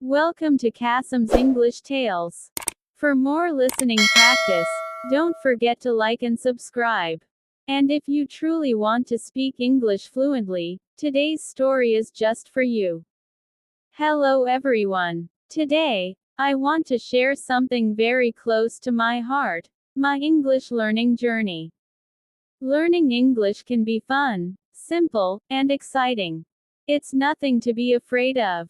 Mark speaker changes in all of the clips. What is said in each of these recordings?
Speaker 1: Welcome to Qasim's English Tales. For more listening practice, don't forget to like and subscribe. And if you truly want to speak English fluently, today's story is just for you. Hello everyone. Today, I want to share something very close to my heart, my English learning journey. Learning English can be fun, simple, and exciting. It's nothing to be afraid of.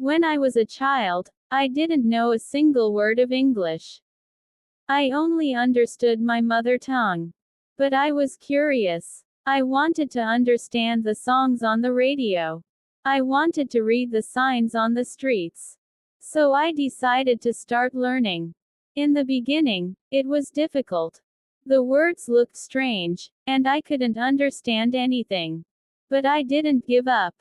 Speaker 1: When I was a child, I didn't know a single word of English. I only understood my mother tongue. But I was curious. I wanted to understand the songs on the radio. I wanted to read the signs on the streets. So I decided to start learning. In the beginning, it was difficult. The words looked strange, and I couldn't understand anything. But I didn't give up.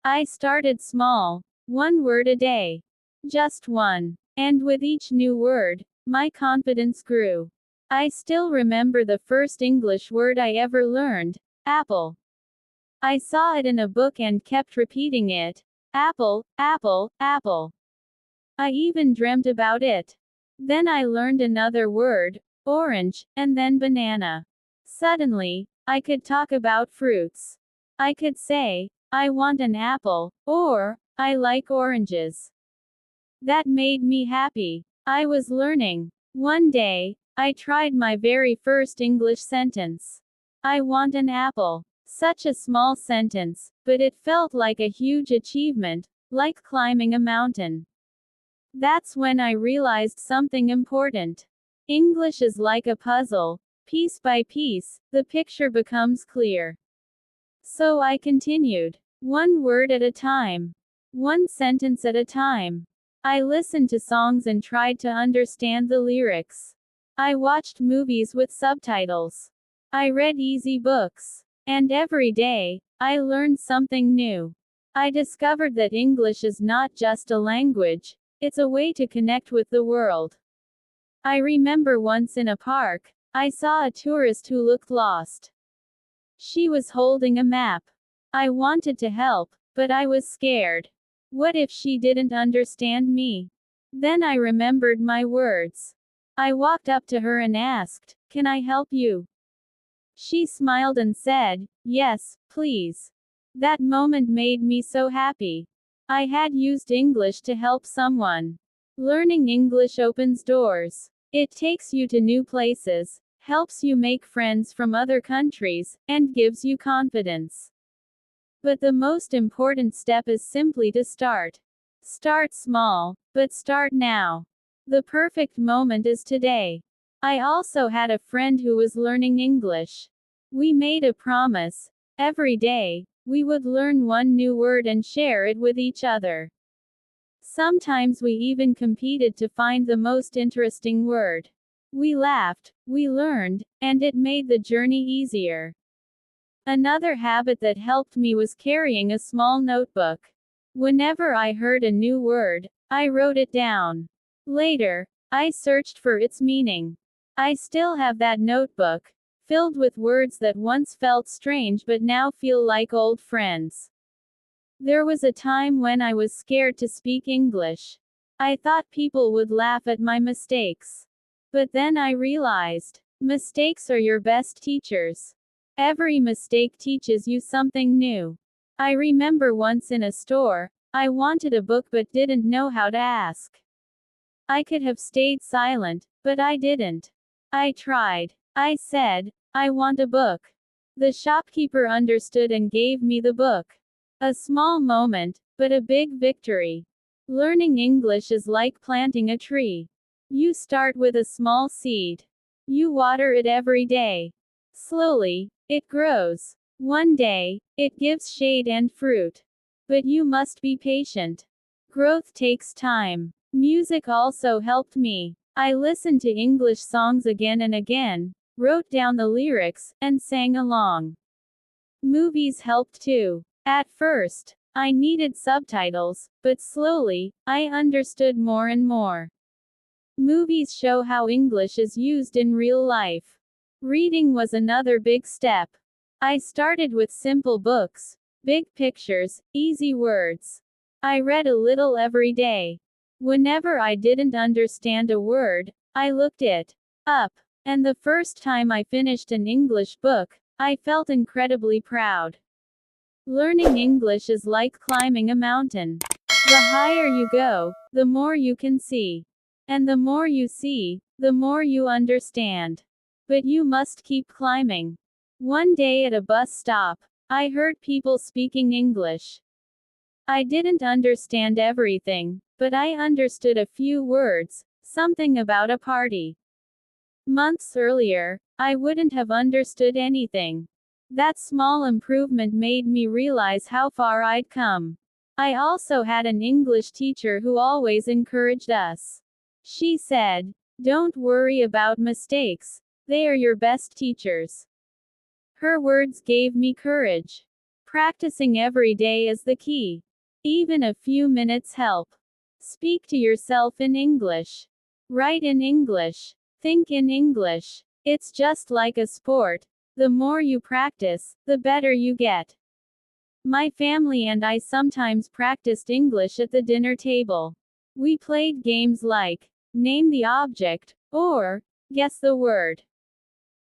Speaker 1: I started small. One word a day. Just one. And with each new word, my confidence grew. I still remember the first English word I ever learned, apple. I saw it in a book and kept repeating it. Apple, apple, apple. I even dreamt about it. Then I learned another word, orange, and then banana. Suddenly, I could talk about fruits. I could say, I want an apple, or, I like oranges. That made me happy. I was learning. One day, I tried my very first English sentence. I want an apple. Such a small sentence, but it felt like a huge achievement, like climbing a mountain. That's when I realized something important. English is like a puzzle. Piece by piece, the picture becomes clear. So I continued. One word at a time. One sentence at a time. I listened to songs and tried to understand the lyrics. I watched movies with subtitles. I read easy books. And every day, I learned something new. I discovered that English is not just a language, it's a way to connect with the world. I remember once in a park, I saw a tourist who looked lost. She was holding a map. I wanted to help, but I was scared. What if she didn't understand me? Then I remembered my words. I walked up to her and asked, "Can I help you?" She smiled and said, "Yes, please." That moment made me so happy. I had used English to help someone. Learning English opens doors. It takes you to new places, helps you make friends from other countries, and gives you confidence. But the most important step is simply to start. Start small, but start now. The perfect moment is today. I also had a friend who was learning English. We made a promise. Every day, we would learn one new word and share it with each other. Sometimes we even competed to find the most interesting word. We laughed, we learned, and it made the journey easier. Another habit that helped me was carrying a small notebook. Whenever I heard a new word, I wrote it down. Later, I searched for its meaning. I still have that notebook, filled with words that once felt strange but now feel like old friends. There was a time when I was scared to speak English. I thought people would laugh at my mistakes. But then I realized, mistakes are your best teachers. Every mistake teaches you something new. I remember once in a store, I wanted a book but didn't know how to ask. I could have stayed silent, but I didn't. I tried. I said, "I want a book." The shopkeeper understood and gave me the book. A small moment, but a big victory. Learning English is like planting a tree. You start with a small seed. You water it every day. Slowly, it grows. One day, it gives shade and fruit. But you must be patient. Growth takes time. Music also helped me. I listened to English songs again and again, wrote down the lyrics, and sang along. Movies helped too. At first, I needed subtitles, but slowly, I understood more and more. Movies show how English is used in real life. Reading was another big step. I started with simple books, big pictures, easy words. I read a little every day. Whenever I didn't understand a word, I looked it up. And the first time I finished an English book, I felt incredibly proud. Learning English is like climbing a mountain. The higher you go, the more you can see. And the more you see, the more you understand. But you must keep climbing. One day at a bus stop, I heard people speaking English. I didn't understand everything, but I understood a few words, something about a party. Months earlier, I wouldn't have understood anything. That small improvement made me realize how far I'd come. I also had an English teacher who always encouraged us. She said, "Don't worry about mistakes, they are your best teachers." Her words gave me courage. Practicing every day is the key. Even a few minutes help. Speak to yourself in English. Write in English. Think in English. It's just like a sport. The more you practice, the better you get. My family and I sometimes practiced English at the dinner table. We played games like Name the Object or Guess the Word.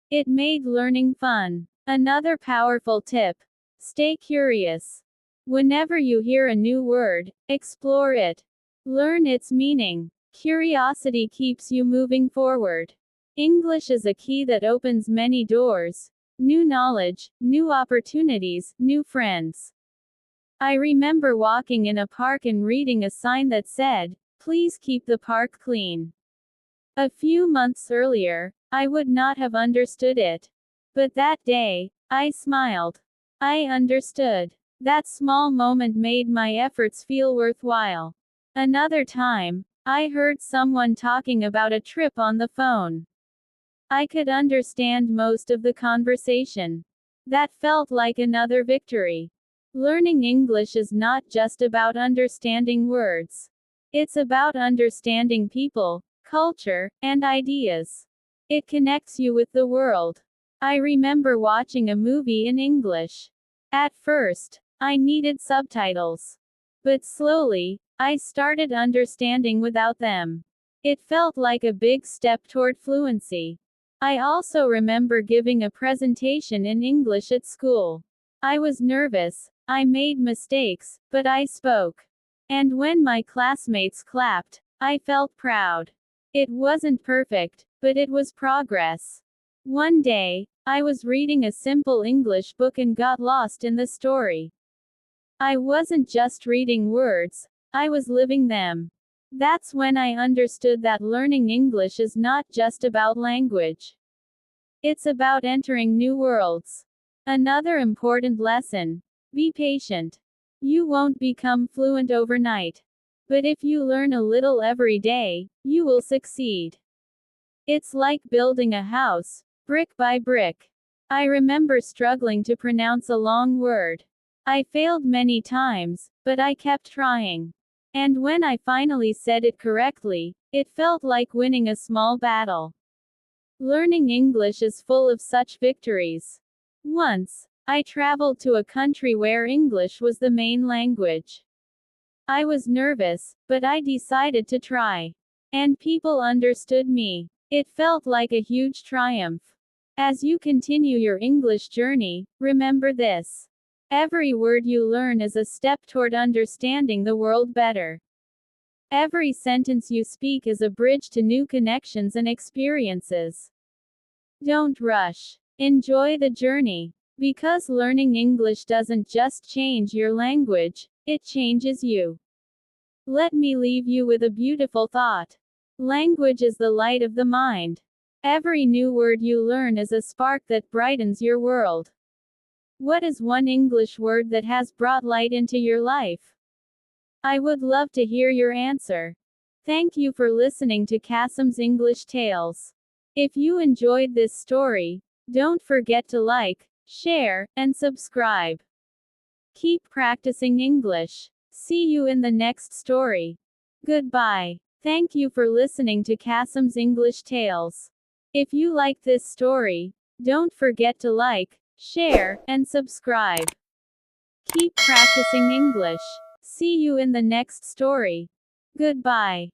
Speaker 1: It made learning fun. Another powerful tip: stay curious. Whenever you hear a new word, explore it. Learn its meaning. Curiosity keeps you moving forward. English is a key that opens many doors. New knowledge, new opportunities, new friends. I remember walking in a park and reading a sign that said, "Please keep the park clean." A few months earlier, I would not have understood it. But that day, I smiled. I understood. That small moment made my efforts feel worthwhile. Another time, I heard someone talking about a trip on the phone. I could understand most of the conversation. That felt like another victory. Learning English is not just about understanding words. It's about understanding people, culture, and ideas. It connects you with the world. I remember watching a movie in English. At first, I needed subtitles. But slowly, I started understanding without them. It felt like a big step toward fluency. I also remember giving a presentation in English at school. I was nervous, I made mistakes, but I spoke. And when my classmates clapped, I felt proud. It wasn't perfect, but it was progress. One day, I was reading a simple English book and got lost in the story. I wasn't just reading words, I was living them. That's when I understood that learning English is not just about language. It's about entering new worlds. Another important lesson: be patient. You won't become fluent overnight. But if you learn a little every day, you will succeed. It's like building a house, brick by brick. I remember struggling to pronounce a long word. I failed many times, but I kept trying. And when I finally said it correctly, it felt like winning a small battle. Learning English is full of such victories. Once, I traveled to a country where English was the main language. I was nervous, but I decided to try. And people understood me. It felt like a huge triumph. As you continue your English journey, remember this: every word you learn is a step toward understanding the world better. Every sentence you speak is a bridge to new connections and experiences. Don't rush. Enjoy the journey. Because learning English doesn't just change your language, it changes you. Let me leave you with a beautiful thought. Language is the light of the mind. Every new word you learn is a spark that brightens your world. What is one English word that has brought light into your life? I would love to hear your answer. Thank you for listening to Qasim's English Tales. If you enjoyed this story, don't forget to like, share, and subscribe. Keep practicing English. See you in the next story. Goodbye. Thank you for listening to Qasim's English Tales. If you like this story, don't forget to like, share, and subscribe. Keep practicing English. See you in the next story. Goodbye.